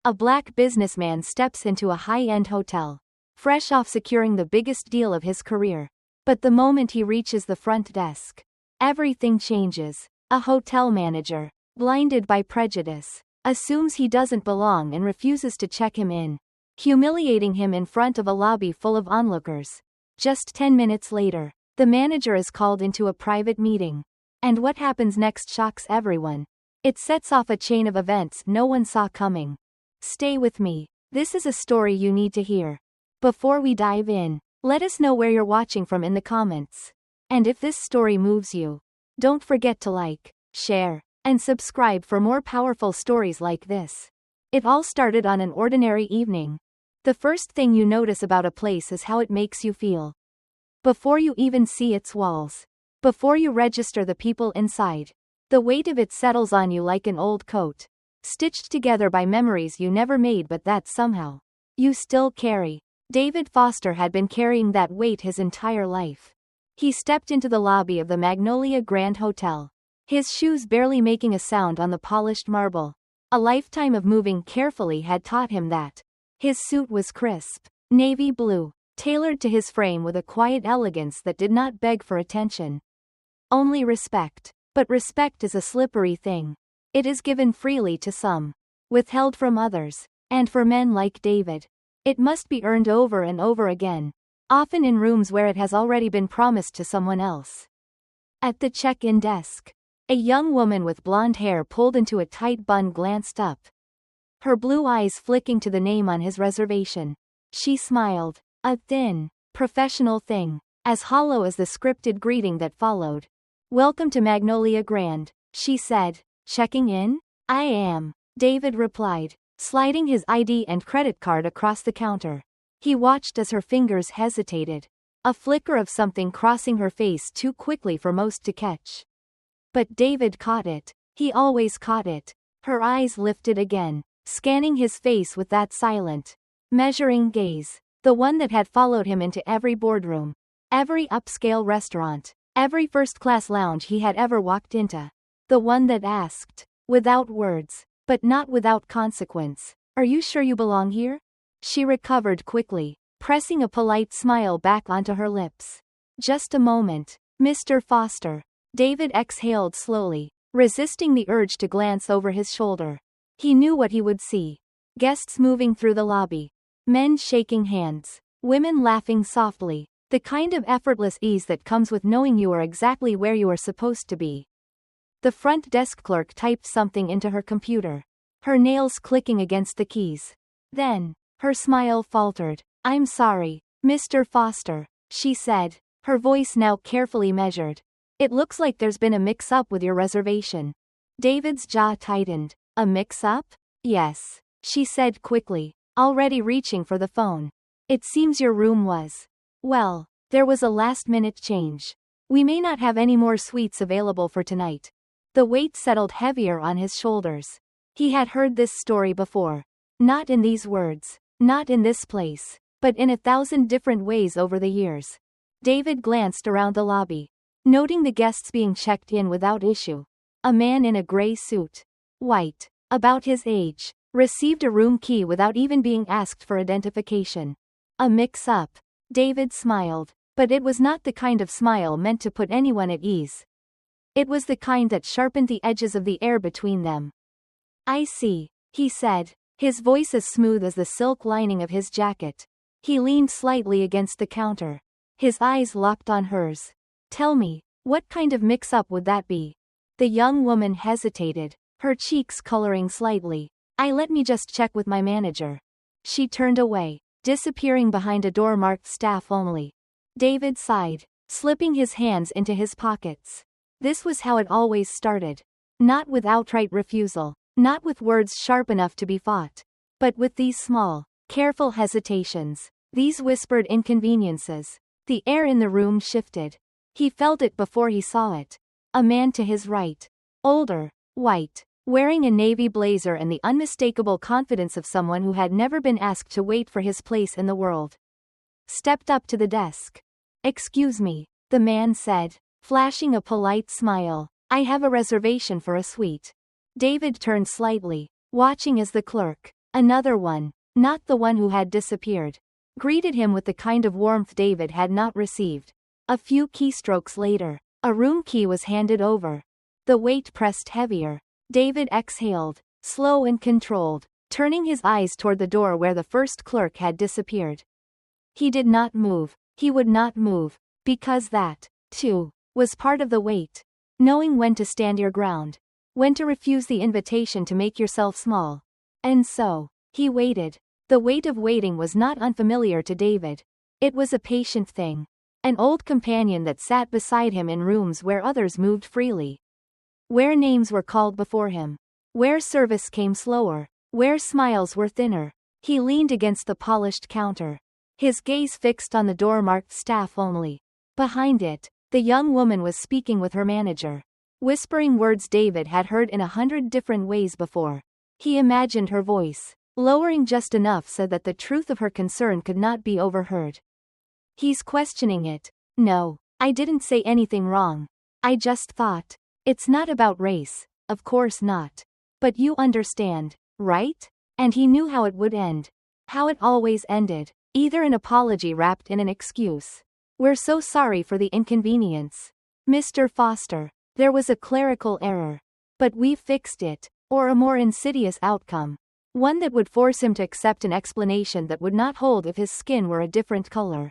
A black businessman steps into a high-end hotel, fresh off securing the biggest deal of his career. But the moment he reaches the front desk, everything changes. A hotel manager, blinded by prejudice, assumes he doesn't belong and refuses to check him in, humiliating him in front of a lobby full of onlookers. Just 10 minutes later, the manager is called into a private meeting. And what happens next shocks everyone. It sets off a chain of events no one saw coming. Stay with me. This is a story you need to hear. Before we dive in, let us know where you're watching from in the comments. And if this story moves you, don't forget to like, share, and subscribe for more powerful stories like this. It all started on an ordinary evening. The first thing you notice about a place is how it makes you feel. Before you even see its walls. Before you register the people inside. The weight of it settles on you like an old coat, stitched together by memories you never made but that somehow you still carry. David Foster had been carrying that weight his entire life. He stepped into the lobby of the Magnolia Grand Hotel, his shoes barely making a sound on the polished marble. A lifetime of moving carefully had taught him that. His suit was crisp, navy blue, tailored to his frame with a quiet elegance that did not beg for attention. Only respect. But respect is a slippery thing. It is given freely to some, withheld from others, and for men like David, it must be earned over and over again, often in rooms where it has already been promised to someone else. At the check-in desk, a young woman with blonde hair pulled into a tight bun glanced up, her blue eyes flicking to the name on his reservation. She smiled, a thin, professional thing, as hollow as the scripted greeting that followed. "Welcome to Magnolia Grand," she said. "Checking in?" "I am," David replied, sliding his ID and credit card across the counter. He watched as her fingers hesitated, a flicker of something crossing her face too quickly for most to catch. But David caught it. He always caught it. Her eyes lifted again, scanning his face with that silent, measuring gaze, the one that had followed him into every boardroom, every upscale restaurant, every first-class lounge he had ever walked into. The one that asked, without words, but not without consequence, "Are you sure you belong here?" She recovered quickly, pressing a polite smile back onto her lips. "Just a moment, Mr. Foster." David exhaled slowly, resisting the urge to glance over his shoulder. He knew what he would see. Guests moving through the lobby. Men shaking hands. Women laughing softly. The kind of effortless ease that comes with knowing you are exactly where you are supposed to be. The front desk clerk typed something into her computer, her nails clicking against the keys. Then, her smile faltered. "I'm sorry, Mr. Foster," she said, her voice now carefully measured. "It looks like there's been a mix-up with your reservation." David's jaw tightened. "A mix-up?" "Yes," she said quickly, already reaching for the phone. "It seems your room was... Well, there was a last-minute change. We may not have any more suites available for tonight." The weight settled heavier on his shoulders. He had heard this story before. Not in these words, not in this place, but in 1,000 different ways over the years. David glanced around the lobby, noting the guests being checked in without issue. A man in a gray suit, white, about his age, received a room key without even being asked for identification. A mix-up. David smiled, but it was not the kind of smile meant to put anyone at ease. It was the kind that sharpened the edges of the air between them. "I see," he said, his voice as smooth as the silk lining of his jacket. He leaned slightly against the counter, his eyes locked on hers. "Tell me, what kind of mix-up would that be?" The young woman hesitated, her cheeks coloring slightly. Let me just check with my manager." She turned away, disappearing behind a door marked "Staff Only." David sighed, slipping his hands into his pockets. This was how it always started. Not with outright refusal, not with words sharp enough to be fought, but with these small, careful hesitations, these whispered inconveniences. The air in the room shifted. He felt it before he saw it. A man to his right, older, white, wearing a navy blazer and the unmistakable confidence of someone who had never been asked to wait for his place in the world, stepped up to the desk. "Excuse me," the man said, flashing a polite smile. "I have a reservation for a suite." David turned slightly, watching as the clerk, Another one, not the one who had disappeared, greeted him with the kind of warmth David had not received. A few keystrokes later, a room key was handed over. The weight pressed heavier. David exhaled, slow and controlled, turning his eyes toward the door where the first clerk had disappeared. He did not move. He would not move, because that, too, was part of the weight. Knowing when to stand your ground. When to refuse the invitation to make yourself small. And so, he waited. The weight of waiting was not unfamiliar to David. It was a patient thing. An old companion that sat beside him in rooms where others moved freely. Where names were called before him. Where service came slower. Where smiles were thinner. He leaned against the polished counter. His gaze fixed on the door marked staff only. Behind it, the young woman was speaking with her manager. Whispering words David had heard in 100 different ways before. He imagined her voice, lowering just enough so that the truth of her concern could not be overheard. He's questioning it. No, I didn't say anything wrong. I just thought. It's not about race, of course not. But you understand, right? And he knew how it would end. How it always ended. Either an apology wrapped in an excuse. We're so sorry for the inconvenience. Mr. Foster, there was a clerical error. But we've fixed it. Or a more insidious outcome. One that would force him to accept an explanation that would not hold if his skin were a different color.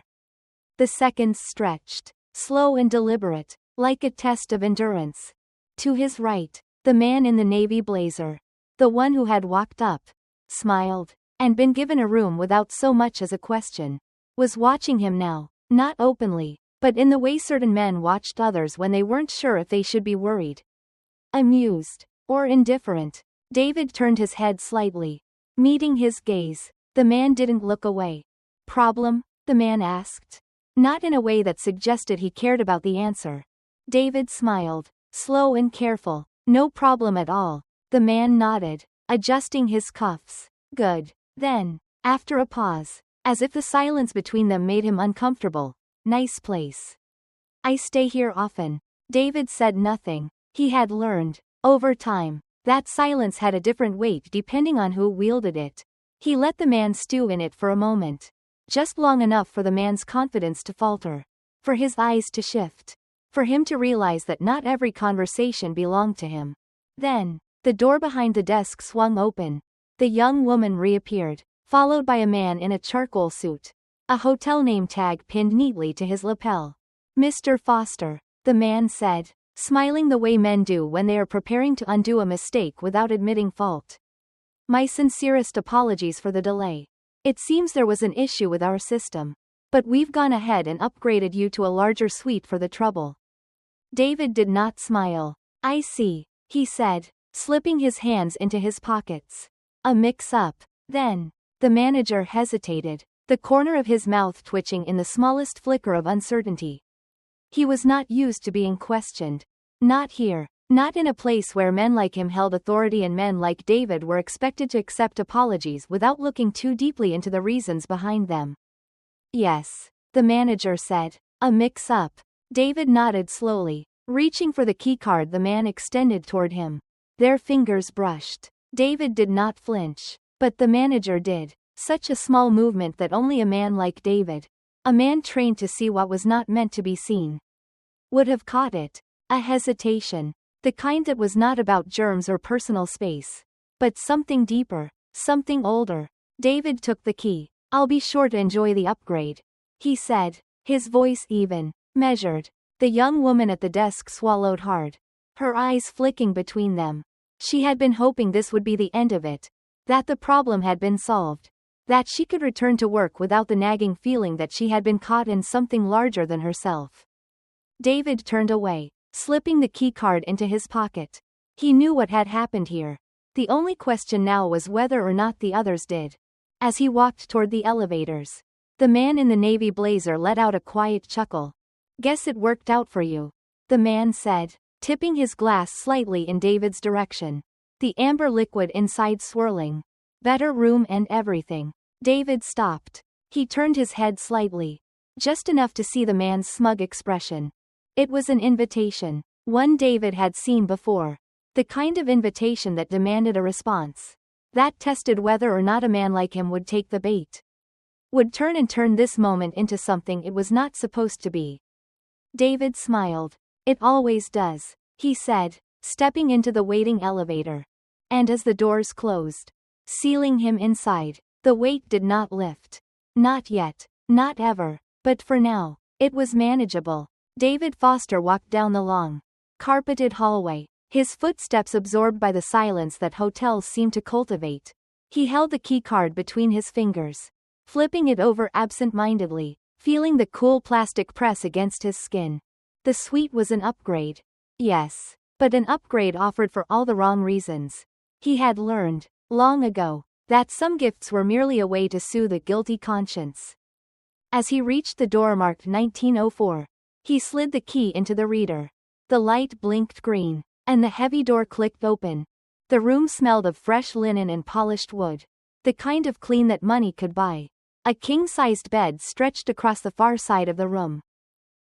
The seconds stretched, slow and deliberate, like a test of endurance. To his right, the man in the navy blazer, the one who had walked up, smiled, and been given a room without so much as a question, was watching him now, not openly, but in the way certain men watched others when they weren't sure if they should be worried, amused, or indifferent. David turned his head slightly. Meeting his gaze, the man didn't look away. Problem? The man asked. Not in a way that suggested he cared about the answer. David smiled, slow and careful. No problem at all. The man nodded, adjusting his cuffs. Good. Then, after a pause, as if the silence between them made him uncomfortable, nice place. I stay here often. David said nothing. He had learned, over time, that silence had a different weight depending on who wielded it. He let the man stew in it for a moment. Just long enough for the man's confidence to falter. For his eyes to shift. For him to realize that not every conversation belonged to him. Then, the door behind the desk swung open. The young woman reappeared, followed by a man in a charcoal suit. A hotel name tag pinned neatly to his lapel. Mr. Foster, the man said, smiling the way men do when they are preparing to undo a mistake without admitting fault. My sincerest apologies for the delay. It seems there was an issue with our system. But we've gone ahead and upgraded you to a larger suite for the trouble. David did not smile. I see, he said, slipping his hands into his pockets. A mix-up. Then, the manager hesitated, the corner of his mouth twitching in the smallest flicker of uncertainty. He was not used to being questioned. Not here. Not in a place where men like him held authority and men like David were expected to accept apologies without looking too deeply into the reasons behind them. Yes, the manager said. A mix-up. David nodded slowly, reaching for the keycard the man extended toward him. Their fingers brushed. David did not flinch, but the manager did. Such a small movement that only a man like David, a man trained to see what was not meant to be seen, would have caught it. A hesitation. The kind that was not about germs or personal space, but something deeper, something older. David took the key. I'll be sure to enjoy the upgrade, he said, his voice even, measured. The young woman at the desk swallowed hard, her eyes flicking between them. She had been hoping this would be the end of it, that the problem had been solved, that she could return to work without the nagging feeling that she had been caught in something larger than herself. David turned away, slipping the keycard into his pocket. He knew what had happened here. The only question now was whether or not the others did. As he walked toward the elevators, the man in the navy blazer let out a quiet chuckle. Guess it worked out for you, the man said, tipping his glass slightly in David's direction. The amber liquid inside swirling. Better room and everything. David stopped. He turned his head slightly, just enough to see the man's smug expression. It was an invitation, one David had seen before. The kind of invitation that demanded a response. That tested whether or not a man like him would take the bait. Would turn this moment into something it was not supposed to be. David smiled. It always does, he said, stepping into the waiting elevator. And as the doors closed, sealing him inside, the weight did not lift. Not yet, not ever, but for now, it was manageable. David Foster walked down the long, carpeted hallway, his footsteps absorbed by the silence that hotels seem to cultivate. He held the keycard between his fingers, flipping it over absent-mindedly, feeling the cool plastic press against his skin. The suite was an upgrade. Yes, but an upgrade offered for all the wrong reasons. He had learned, long ago, that some gifts were merely a way to soothe a guilty conscience. As he reached the door marked 1904, he slid the key into the reader. The light blinked green, and the heavy door clicked open. The room smelled of fresh linen and polished wood. The kind of clean that money could buy. A king-sized bed stretched across the far side of the room.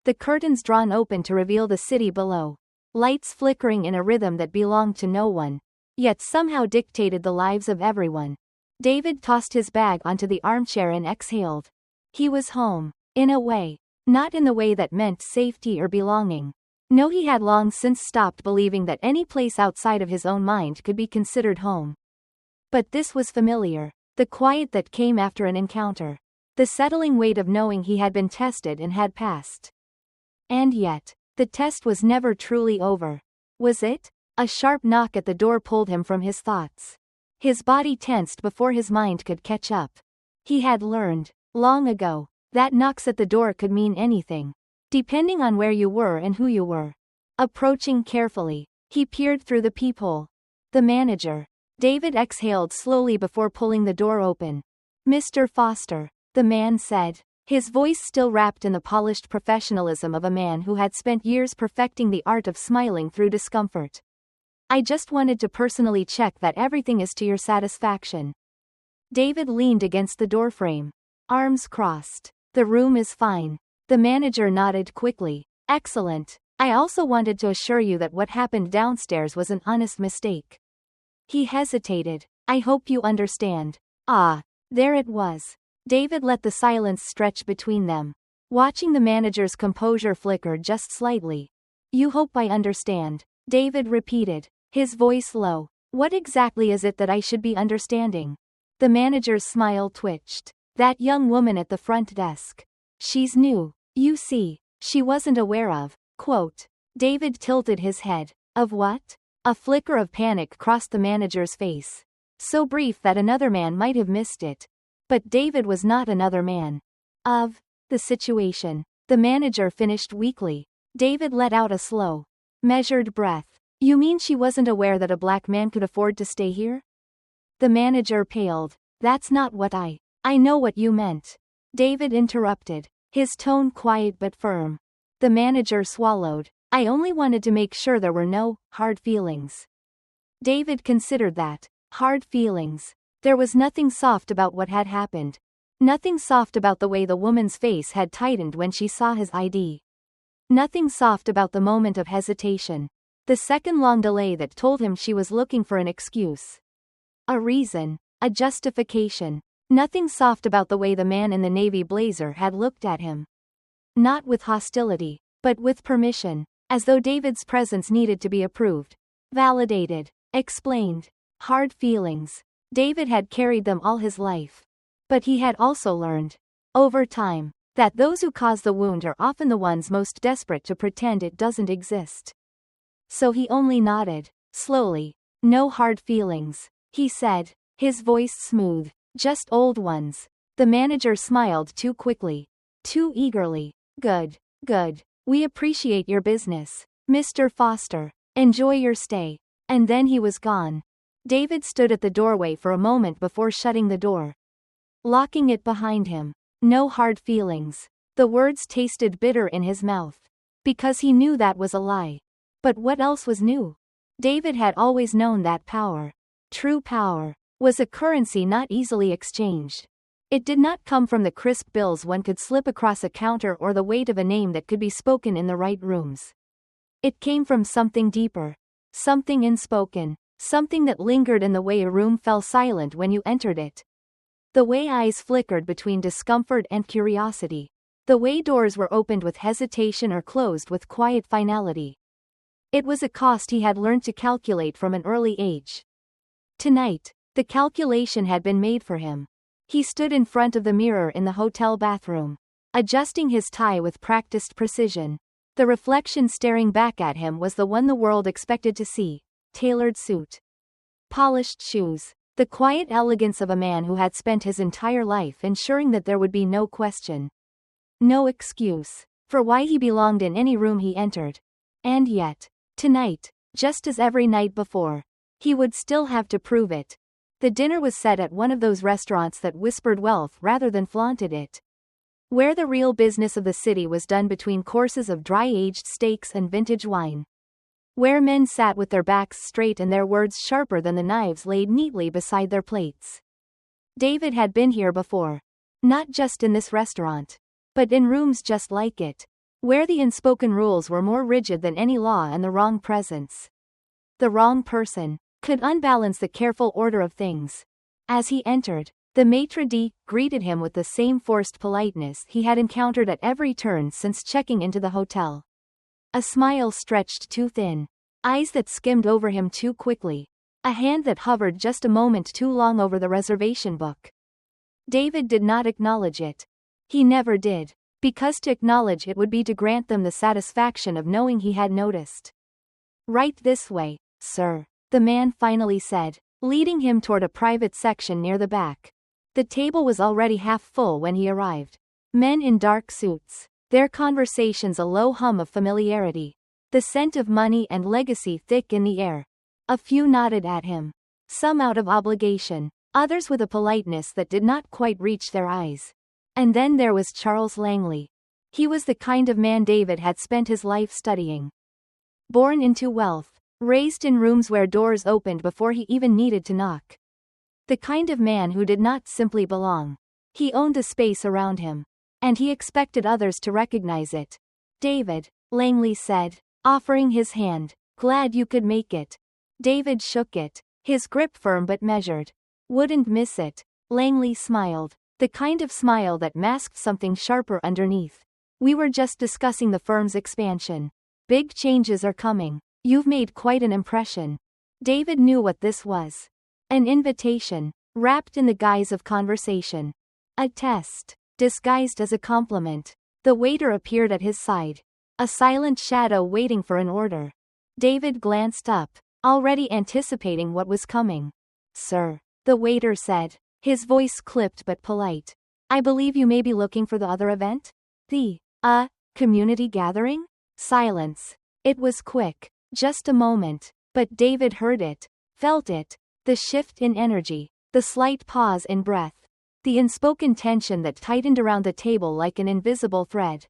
The curtains drawn open to reveal the city below. Lights flickering in a rhythm that belonged to no one, yet somehow dictated the lives of everyone. David tossed his bag onto the armchair and exhaled. He was home, in a way. Not in the way that meant safety or belonging. No, he had long since stopped believing that any place outside of his own mind could be considered home. But this was familiar. The quiet that came after an encounter. The settling weight of knowing he had been tested and had passed. And yet, the test was never truly over. Was it? A sharp knock at the door pulled him from his thoughts. His body tensed before his mind could catch up. He had learned, long ago, that knocks at the door could mean anything, depending on where you were and who you were. Approaching carefully, he peered through the peephole. The manager. David exhaled slowly before pulling the door open. "Mr. Foster," the man said, his voice still wrapped in the polished professionalism of a man who had spent years perfecting the art of smiling through discomfort. "I just wanted to personally check that everything is to your satisfaction." David leaned against the doorframe, arms crossed. "The room is fine." The manager nodded quickly. "Excellent. I also wanted to assure you that what happened downstairs was an honest mistake." He hesitated. "I hope you understand." Ah, there it was. David let the silence stretch between them, watching the manager's composure flicker just slightly. "You hope I understand," David repeated, his voice low. "What exactly is it that I should be understanding?" The manager's smile twitched. "That young woman at the front desk. She's new, you see. She wasn't aware of." Quote. David tilted his head. "Of what?" A flicker of panic crossed the manager's face. So brief that another man might have missed it. But David was not another man. "Of the situation," the manager finished weakly. David let out a slow, measured breath. "You mean she wasn't aware that a black man could afford to stay here?" The manager paled. "That's not what I know what you meant," David interrupted, his tone quiet but firm. The manager swallowed. "I only wanted to make sure there were no hard feelings." David considered that. Hard feelings. There was nothing soft about what had happened. Nothing soft about the way the woman's face had tightened when she saw his ID. Nothing soft about the moment of hesitation. The second-long delay that told him she was looking for an excuse. A reason. A justification. Nothing soft about the way the man in the navy blazer had looked at him. Not with hostility, but with permission. As though David's presence needed to be approved, validated, explained. Hard feelings. David had carried them all his life. But he had also learned, over time, that those who cause the wound are often the ones most desperate to pretend it doesn't exist. So he only nodded, slowly. "No hard feelings," he said, his voice smooth. "Just old ones." The manager smiled too quickly, too eagerly. "Good, good. We appreciate your business, Mr. Foster. Enjoy your stay." And then he was gone. David stood at the doorway for a moment before shutting the door, locking it behind him. No hard feelings. The words tasted bitter in his mouth, because he knew that was a lie. But what else was new? David had always known that power, true power, was a currency not easily exchanged. It did not come from the crisp bills one could slip across a counter or the weight of a name that could be spoken in the right rooms. It came from something deeper, something unspoken, Something that lingered in the way a room fell silent when you entered it. The way eyes flickered between discomfort and curiosity. The way doors were opened with hesitation or closed with quiet finality. It was a cost he had learned to calculate from an early age. Tonight, the calculation had been made for him. He stood in front of the mirror in the hotel bathroom, adjusting his tie with practiced precision. The reflection staring back at him was the one the world expected to see: tailored suit, polished shoes, the quiet elegance of a man who had spent his entire life ensuring that there would be no question, no excuse, for why he belonged in any room he entered. And yet, tonight, just as every night before, he would still have to prove it. The dinner was set at one of those restaurants that whispered wealth rather than flaunted it, where the real business of the city was done between courses of dry-aged steaks and vintage wine, where men sat with their backs straight and their words sharper than the knives laid neatly beside their plates. David had been here before. Not just in this restaurant, but in rooms just like it, where the unspoken rules were more rigid than any law, and the wrong presence, the wrong person, could unbalance the careful order of things. As he entered, the maitre d' greeted him with the same forced politeness he had encountered at every turn since checking into the hotel. A smile stretched too thin, eyes that skimmed over him too quickly, a hand that hovered just a moment too long over the reservation book. David did not acknowledge it. He never did, because to acknowledge it would be to grant them the satisfaction of knowing he had noticed. "Right this way, sir," the man finally said, leading him toward a private section near the back. The table was already half full when he arrived. Men in dark suits, their conversations a low hum of familiarity, the scent of money and legacy thick in the air. A few nodded at him, some out of obligation, others with a politeness that did not quite reach their eyes. And then there was Charles Langley. He was the kind of man David had spent his life studying. Born into wealth, raised in rooms where doors opened before he even needed to knock. The kind of man who did not simply belong. He owned a space around him, and he expected others to recognize it. "David," Langley said, offering his hand. "Glad you could make it." David shook it, his grip firm but measured. "Wouldn't miss it." Langley smiled, the kind of smile that masked something sharper underneath. "We were just discussing the firm's expansion. Big changes are coming. You've made quite an impression." David knew what this was. An invitation, wrapped in the guise of conversation. A test, disguised as a compliment. The waiter appeared at his side, a silent shadow waiting for an order. David glanced up, already anticipating what was coming. "Sir," the waiter said, his voice clipped but polite. "I believe you may be looking for the other event? The, community gathering?" Silence. It was quick. Just a moment, but David heard it, felt it, the shift in energy, the slight pause in breath, the unspoken tension that tightened around the table like an invisible thread.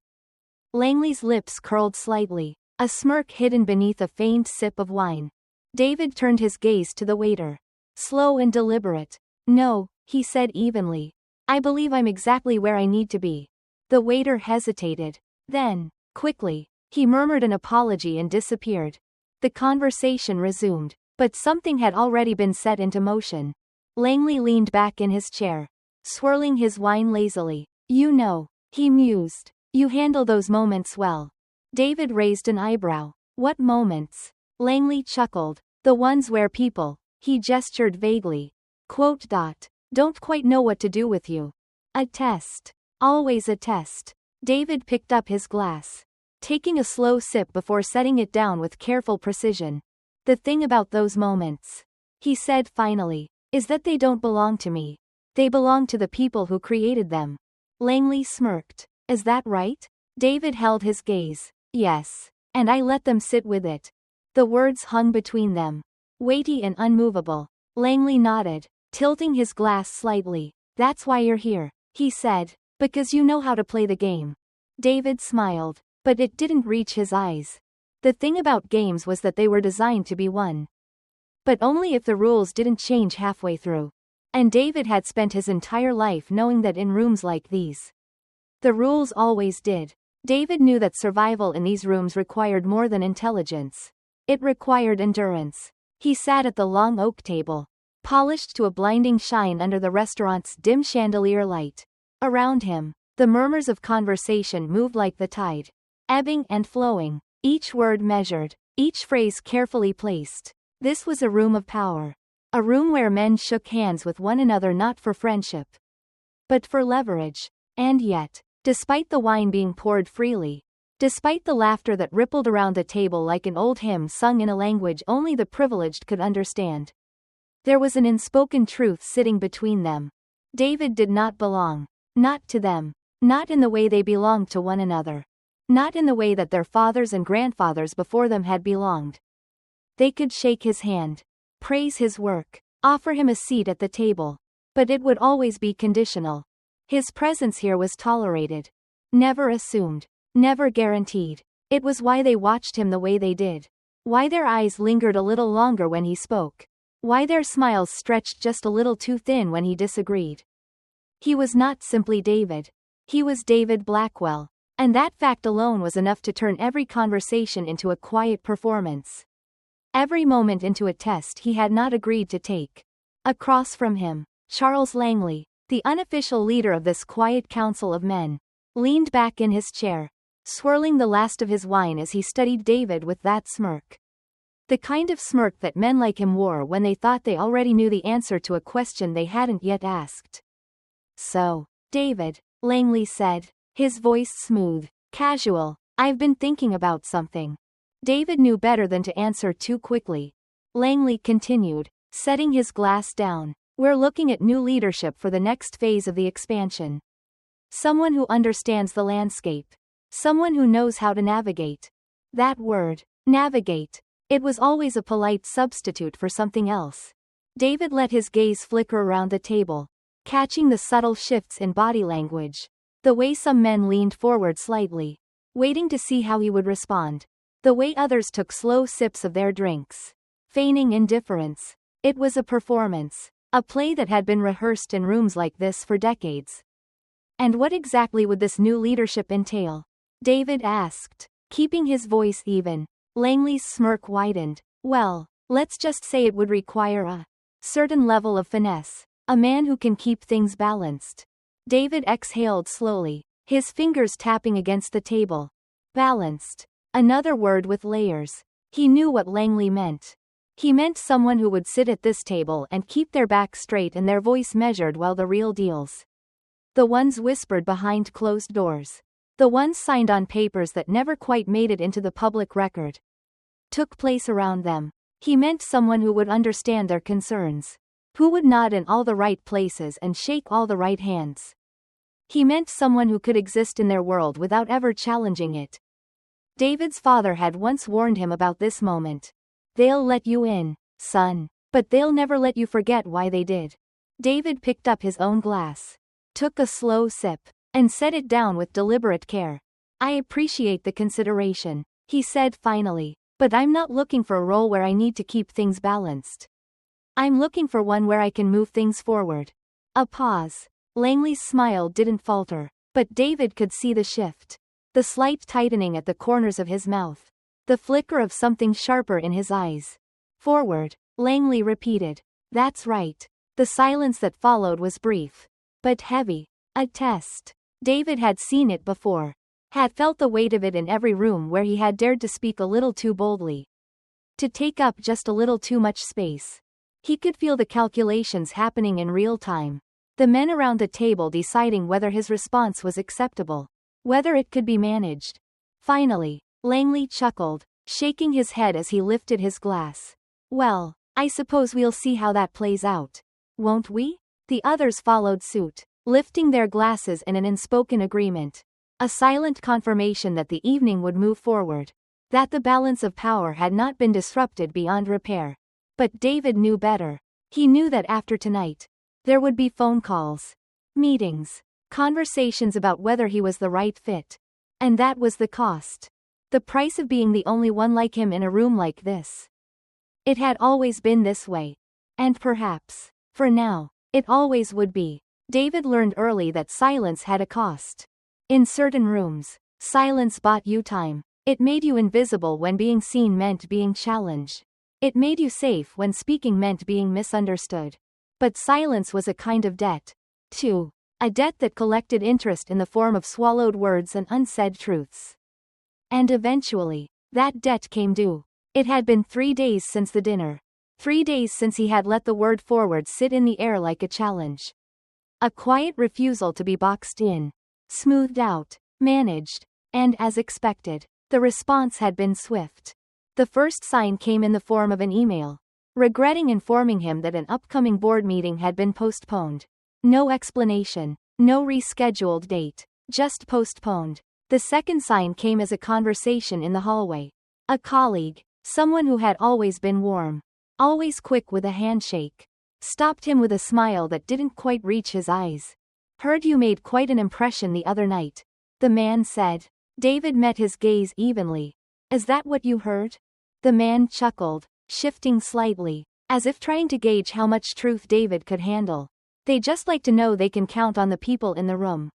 Langley's lips curled slightly, a smirk hidden beneath a feigned sip of wine. David turned his gaze to the waiter. Slow and deliberate. "No," he said evenly. "I believe I'm exactly where I need to be." The waiter hesitated. Then, quickly, he murmured an apology and disappeared. The conversation resumed, but something had already been set into motion. Langley leaned back in his chair, swirling his wine lazily. "You know," he mused, "you handle those moments well." David raised an eyebrow. "What moments?" Langley chuckled. "The ones where people," he gestured vaguely, "don't quite know what to do with you. A test. Always a test." David picked up his glass, taking a slow sip before setting it down with careful precision. "The thing about those moments," he said finally, "is that they don't belong to me. They belong to the people who created them." Langley smirked. "Is that right?" David held his gaze. "Yes. And I let them sit with it." The words hung between them, weighty and unmovable. Langley nodded, tilting his glass slightly. "That's why you're here," he said. "Because you know how to play the game." David smiled, but it didn't reach his eyes. The thing about games was that they were designed to be won. But only if the rules didn't change halfway through. And David had spent his entire life knowing that in rooms like these, the rules always did. David knew that survival in these rooms required more than intelligence. It required endurance. He sat at the long oak table, polished to a blinding shine under the restaurant's dim chandelier light. Around him, the murmurs of conversation moved like the tide, ebbing and flowing, each word measured, each phrase carefully placed. This was a room of power. A room where men shook hands with one another not for friendship, but for leverage. And yet, despite the wine being poured freely, despite the laughter that rippled around the table like an old hymn sung in a language only the privileged could understand, there was an unspoken truth sitting between them. David did not belong. Not to them. Not in the way they belonged to one another. Not in the way that their fathers and grandfathers before them had belonged. They could shake his hand, praise his work, offer him a seat at the table, but it would always be conditional. His presence here was tolerated, never assumed, never guaranteed. It was why they watched him the way they did, why their eyes lingered a little longer when he spoke, why their smiles stretched just a little too thin when he disagreed. He was not simply David. He was David Blackwell, and that fact alone was enough to turn every conversation into a quiet performance. Every moment into a test he had not agreed to take. Across from him, Charles Langley, the unofficial leader of this quiet council of men, leaned back in his chair, swirling the last of his wine as he studied David with that smirk. The kind of smirk that men like him wore when they thought they already knew the answer to a question they hadn't yet asked. "So, David," Langley said, his voice smooth, casual, "I've been thinking about something." David knew better than to answer too quickly. Langley continued, setting his glass down. "We're looking at new leadership for the next phase of the expansion. Someone who understands the landscape. Someone who knows how to navigate." That word, navigate. It was always a polite substitute for something else. David let his gaze flicker around the table, catching the subtle shifts in body language. The way some men leaned forward slightly, waiting to see how he would respond. The way others took slow sips of their drinks, feigning indifference. It was a performance, a play that had been rehearsed in rooms like this for decades. And what exactly would this new leadership entail? David asked, keeping his voice even. Langley's smirk widened. "Well, let's just say it would require a certain level of finesse. A man who can keep things balanced." David exhaled slowly, his fingers tapping against the table. Balanced. Another word with layers. He knew what Langley meant. He meant someone who would sit at this table and keep their back straight and their voice measured while the real deals, the ones whispered behind closed doors, the ones signed on papers that never quite made it into the public record, took place around them. He meant someone who would understand their concerns, who would nod in all the right places and shake all the right hands. He meant someone who could exist in their world without ever challenging it. David's father had once warned him about this moment. "They'll let you in, son, but they'll never let you forget why they did." David picked up his own glass, took a slow sip, and set it down with deliberate care. "I appreciate the consideration," he said finally, "but I'm not looking for a role where I need to keep things balanced. I'm looking for one where I can move things forward." A pause. Langley's smile didn't falter, but David could see the shift. The slight tightening at the corners of his mouth. The flicker of something sharper in his eyes. "Forward," Langley repeated. "That's right." The silence that followed was brief, but heavy. A test. David had seen it before. Had felt the weight of it in every room where he had dared to speak a little too boldly. To take up just a little too much space. He could feel the calculations happening in real time. The men around the table deciding whether his response was acceptable, whether it could be managed. Finally, Langley chuckled, shaking his head as he lifted his glass. "Well, I suppose we'll see how that plays out. Won't we?" The others followed suit, lifting their glasses in an unspoken agreement. A silent confirmation that the evening would move forward. That the balance of power had not been disrupted beyond repair. But David knew better. He knew that after tonight, there would be phone calls, meetings, conversations about whether he was the right fit. And that was the cost. The price of being the only one like him in a room like this. It had always been this way. And perhaps, for now, it always would be. David learned early that silence had a cost. In certain rooms, silence bought you time. It made you invisible when being seen meant being challenged. It made you safe when speaking meant being misunderstood. But silence was a kind of debt, too. A debt that collected interest in the form of swallowed words and unsaid truths. And eventually, that debt came due. It had been 3 days since the dinner. 3 days since he had let the word forward sit in the air like a challenge. A quiet refusal to be boxed in. Smoothed out. Managed. And as expected, the response had been swift. The first sign came in the form of an email, regretting informing him that an upcoming board meeting had been postponed. No explanation. No rescheduled date. Just postponed. The second sign came as a conversation in the hallway. A colleague, someone who had always been warm, always quick with a handshake, stopped him with a smile that didn't quite reach his eyes. Heard you made quite an impression the other night, the man said. David met his gaze evenly. Is that what you heard? The man chuckled, shifting slightly, as if trying to gauge how much truth David could handle. They just like to know they can count on the people in the room.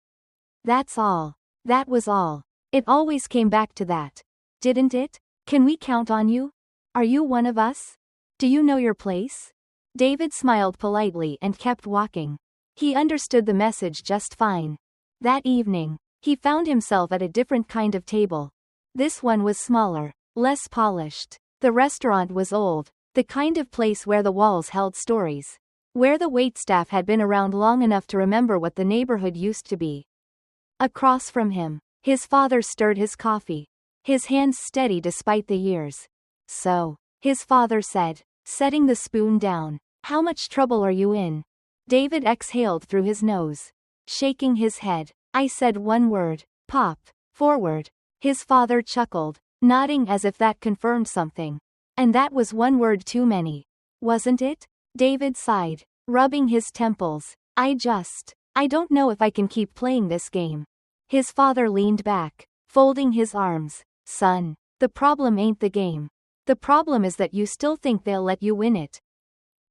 That's all. That was all. It always came back to that. Didn't it? Can we count on you? Are you one of us? Do you know your place? David smiled politely and kept walking. He understood the message just fine. That evening, he found himself at a different kind of table. This one was smaller, less polished. The restaurant was old, the kind of place where the walls held stories, where the waitstaff had been around long enough to remember what the neighborhood used to be. Across from him, his father stirred his coffee, his hands steady despite the years. So, his father said, setting the spoon down, how much trouble are you in? David exhaled through his nose, shaking his head. I said one word, Pop, forward. His father chuckled, nodding as if that confirmed something. And that was one word too many. Wasn't it? David sighed, rubbing his temples. I don't know if I can keep playing this game. His father leaned back, folding his arms. Son, the problem ain't the game. The problem is that you still think they'll let you win it.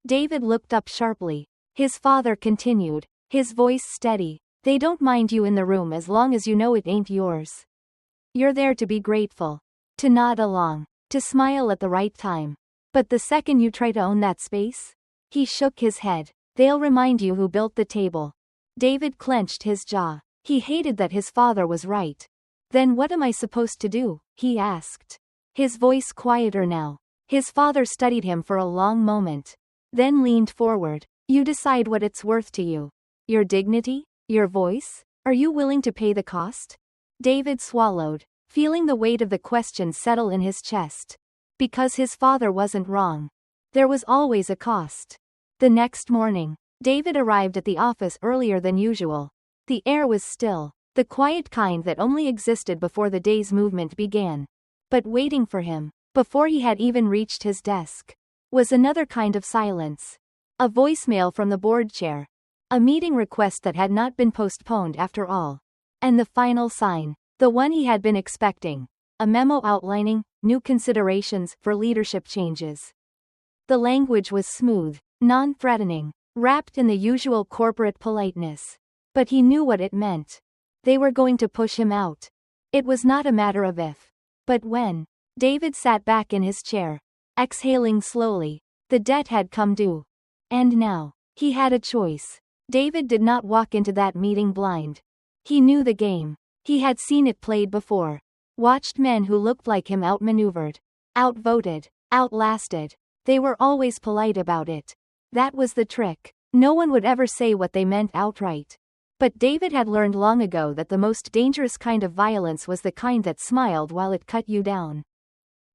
David looked up sharply. His father continued, his voice steady. They don't mind you in the room as long as you know it ain't yours. You're there to be grateful, to nod along, to smile at the right time. But the second you try to own that space, he shook his head. They'll remind you who built the table. David clenched his jaw. He hated that his father was right. Then what am I supposed to do? He asked. His voice quieter now. His father studied him for a long moment, then leaned forward. You decide what it's worth to you. Your dignity? Your voice? Are you willing to pay the cost? David swallowed, feeling the weight of the question settle in his chest. Because his father wasn't wrong. There was always a cost. The next morning, David arrived at the office earlier than usual. The air was still, the quiet kind that only existed before the day's movement began. But waiting for him, before he had even reached his desk, was another kind of silence. A voicemail from the board chair. A meeting request that had not been postponed after all. And the final sign, the one he had been expecting. A memo outlining new considerations for leadership changes. The language was smooth, non-threatening, wrapped in the usual corporate politeness. But he knew what it meant. They were going to push him out. It was not a matter of if, but when. David sat back in his chair, exhaling slowly. The debt had come due. And now, he had a choice. David did not walk into that meeting blind. He knew the game. He had seen it played before. Watched men who looked like him outmaneuvered, outvoted, outlasted. They were always polite about it. That was the trick. No one would ever say what they meant outright. But David had learned long ago that the most dangerous kind of violence was the kind that smiled while it cut you down.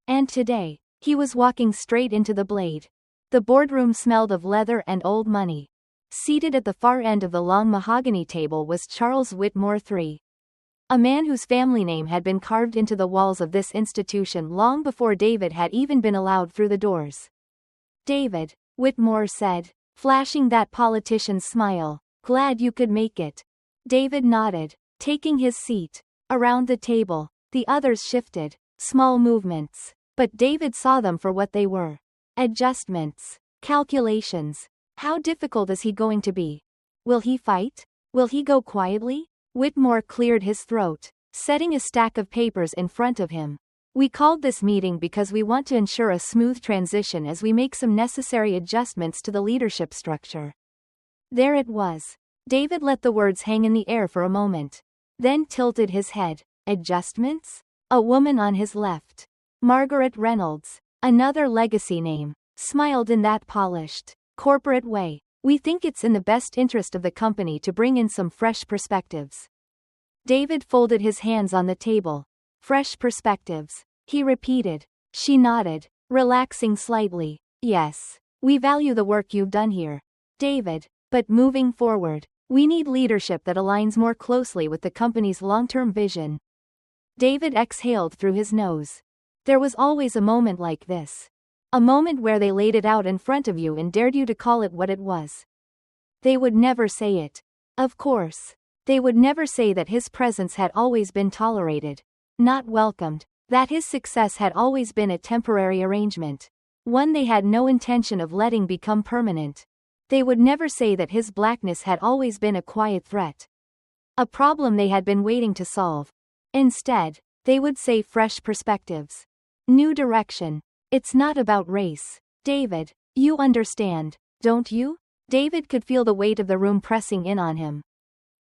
And today, he was walking straight into the blade. The boardroom smelled of leather and old money. Seated at the far end of the long mahogany table was Charles Whitmore III. A man whose family name had been carved into the walls of this institution long before David had even been allowed through the doors. David, Whitmore said, flashing that politician's smile. Glad you could make it. David nodded, taking his seat. Around the table, the others shifted, small movements. But David saw them for what they were. Adjustments. Calculations. How difficult is he going to be? Will he fight? Will he go quietly? Whitmore cleared his throat, setting a stack of papers in front of him. We called this meeting because we want to ensure a smooth transition as we make some necessary adjustments to the leadership structure. There it was. David let the words hang in the air for a moment. Then tilted his head. Adjustments? A woman on his left. Margaret Reynolds. Another legacy name. Smiled in that polished, corporate way. We think it's in the best interest of the company to bring in some fresh perspectives. David folded his hands on the table. Fresh perspectives. He repeated. She nodded, relaxing slightly. Yes. We value the work you've done here, David, but moving forward, we need leadership that aligns more closely with the company's long-term vision. David exhaled through his nose. There was always a moment like this. A moment where they laid it out in front of you and dared you to call it what it was. They would never say it. Of course. They would never say that his presence had always been tolerated, not welcomed, that his success had always been a temporary arrangement, one they had no intention of letting become permanent. They would never say that his blackness had always been a quiet threat, a problem they had been waiting to solve. Instead, they would say fresh perspectives. New direction. It's not about race, David. You understand, don't you? David could feel the weight of the room pressing in on him.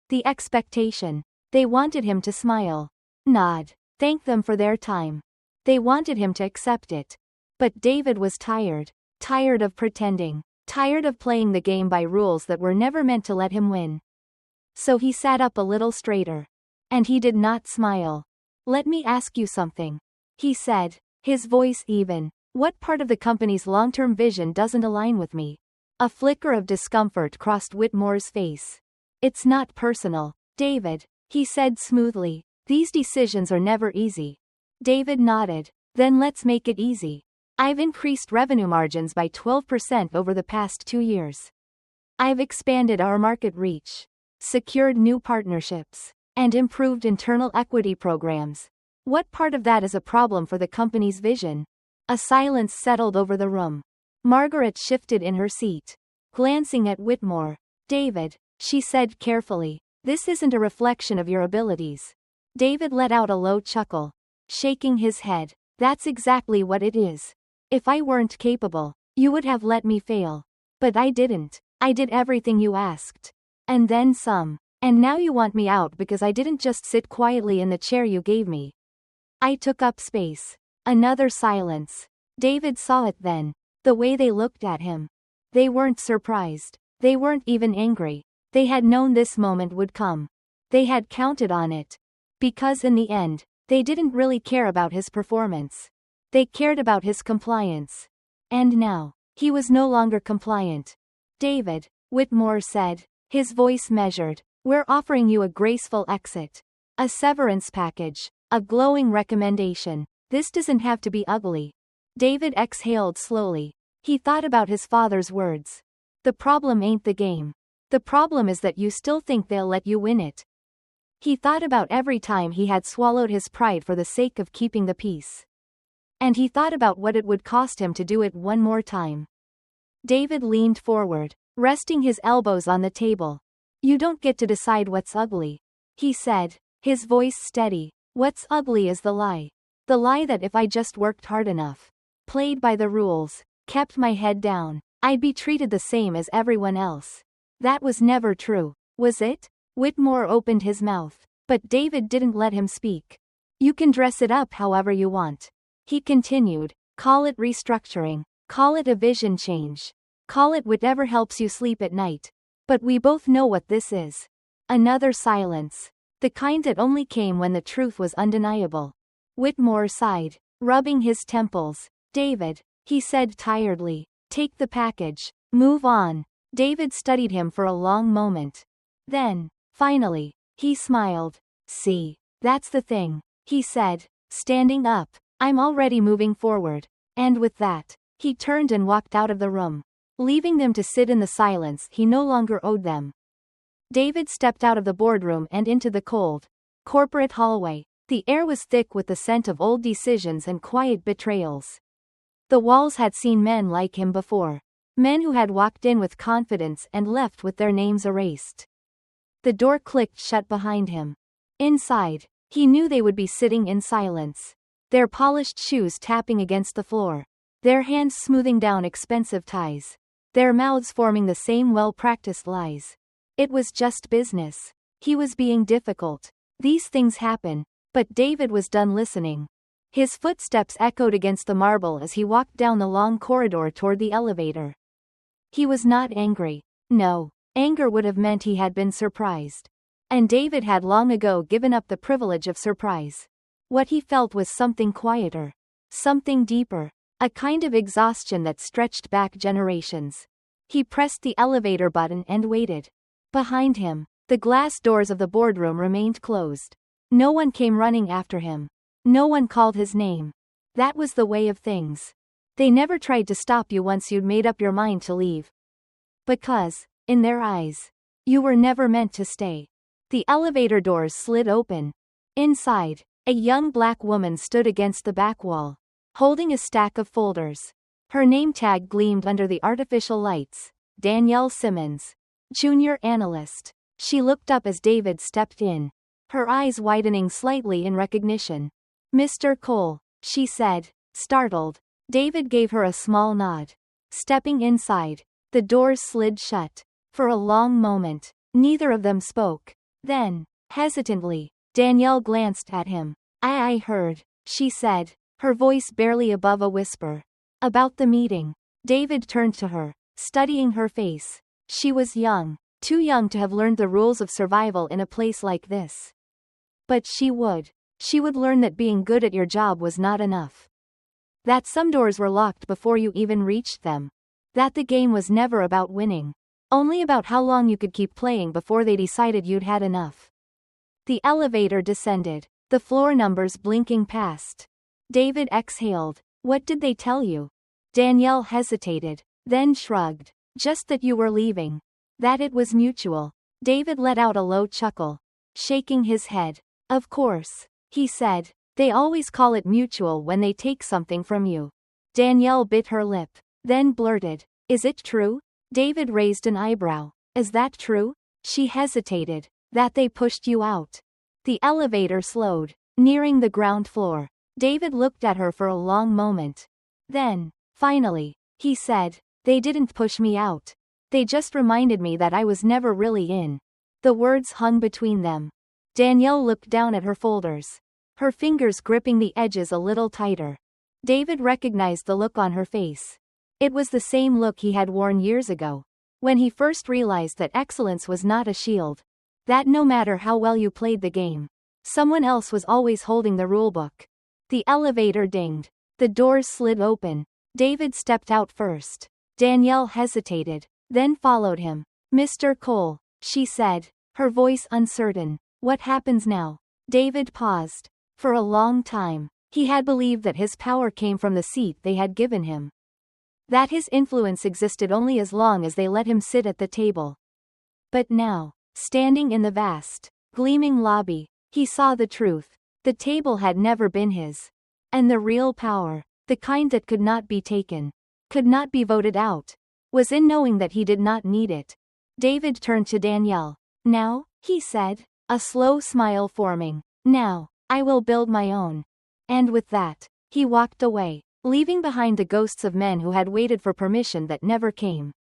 The expectation. They wanted him to smile. Nod. Thank them for their time. They wanted him to accept it. But David was tired. Tired of pretending. Tired of playing the game by rules that were never meant to let him win. So he sat up a little straighter. And he did not smile. Let me ask you something, he said, his voice even. What part of the company's long-term vision doesn't align with me? A flicker of discomfort crossed Whitmore's face. It's not personal, David, he said smoothly. These decisions are never easy. David nodded. Then let's make it easy. I've increased revenue margins by 12% over the past 2 years. I've expanded our market reach, secured new partnerships, and improved internal equity programs. What part of that is a problem for the company's vision? A silence settled over the room. Margaret shifted in her seat, glancing at Whitmore. David, she said carefully, this isn't a reflection of your abilities. David let out a low chuckle, shaking his head. That's exactly what it is. If I weren't capable, you would have let me fail. But I didn't. I did everything you asked. And then some. And now you want me out because I didn't just sit quietly in the chair you gave me. I took up space. Another silence. David saw it then. The way they looked at him. They weren't surprised. They weren't even angry. They had known this moment would come. They had counted on it. Because in the end, they didn't really care about his performance. They cared about his compliance. And now, he was no longer compliant. David, Whitmore said, his voice measured, we're offering you a graceful exit. A severance package. A glowing recommendation. This doesn't have to be ugly. David exhaled slowly. He thought about his father's words. The problem ain't the game. The problem is that you still think they'll let you win it. He thought about every time he had swallowed his pride for the sake of keeping the peace. And he thought about what it would cost him to do it one more time. David leaned forward, resting his elbows on the table. You don't get to decide what's ugly, he said, his voice steady. What's ugly is the lie. The lie that if I just worked hard enough, played by the rules, kept my head down, I'd be treated the same as everyone else. That was never true, was it? Whitmore opened his mouth, but David didn't let him speak. You can dress it up however you want. He continued, call it restructuring, call it a vision change, call it whatever helps you sleep at night. But we both know what this is. Another silence. The kind that only came when the truth was undeniable. Whitmore sighed, rubbing his temples. David, he said tiredly, take the package, move on. David studied him for a long moment. Then, finally, he smiled. See, that's the thing, he said, standing up. I'm already moving forward. And with that, he turned and walked out of the room, leaving them to sit in the silence he no longer owed them. David stepped out of the boardroom and into the cold, corporate hallway. The air was thick with the scent of old decisions and quiet betrayals. The walls had seen men like him before. Men who had walked in with confidence and left with their names erased. The door clicked shut behind him. Inside, he knew they would be sitting in silence. their polished shoes tapping against the floor, their hands smoothing down expensive ties, their mouths forming the same well-practiced lies. It was just business. He was being difficult. These things happen. But David was done listening. His footsteps echoed against the marble as he walked down the long corridor toward the elevator. He was not angry. No, anger would have meant he had been surprised. And David had long ago given up the privilege of surprise. What he felt was something quieter. Something deeper. A kind of exhaustion that stretched back generations. He pressed the elevator button and waited. Behind him, the glass doors of the boardroom remained closed. No one came running after him. No one called his name. That was the way of things. They never tried to stop you once you'd made up your mind to leave. Because, in their eyes, you were never meant to stay. The elevator doors slid open. Inside, a young black woman stood against the back wall, holding a stack of folders. Her name tag gleamed under the artificial lights. Danielle Simmons, junior analyst. She looked up as David stepped in, her eyes widening slightly in recognition. Mr. Cole, she said, startled. David gave her a small nod. Stepping inside, the doors slid shut. For a long moment, neither of them spoke. Then, hesitantly, Danielle glanced at him. I heard, she said, her voice barely above a whisper. About the meeting. David turned to her, studying her face. She was young, too young to have learned the rules of survival in a place like this. But she would learn that being good at your job was not enough. That some doors were locked before you even reached them. That the game was never about winning. Only about how long you could keep playing before they decided you'd had enough. The elevator descended, the floor numbers blinking past. David exhaled. What did they tell you? Danielle hesitated, then shrugged. Just that you were leaving. That it was mutual. David let out a low chuckle, shaking his head. Of course, he said. They always call it mutual when they take something from you. Danielle bit her lip, then blurted, Is it true? David raised an eyebrow. Is that true? She hesitated. That they pushed you out. The elevator slowed, nearing the ground floor. David looked at her for a long moment. Then, finally, he said, They didn't push me out. They just reminded me that I was never really in. The words hung between them. Danielle looked down at her folders, her fingers gripping the edges a little tighter. David recognized the look on her face. It was the same look he had worn years ago, when he first realized that excellence was not a shield. That no matter how well you played the game, someone else was always holding the rulebook. The elevator dinged. The doors slid open. David stepped out first. Danielle hesitated, then followed him. Mr. Cole, she said, her voice uncertain. What happens now? David paused. For a long time, he had believed that his power came from the seat they had given him. That his influence existed only as long as they let him sit at the table. But now, standing in the vast, gleaming lobby, he saw the truth. The table had never been his. And the real power, the kind that could not be taken, could not be voted out, was in knowing that he did not need it. David turned to Danielle. Now, he said, a slow smile forming. Now, I will build my own. And with that, he walked away, leaving behind the ghosts of men who had waited for permission that never came.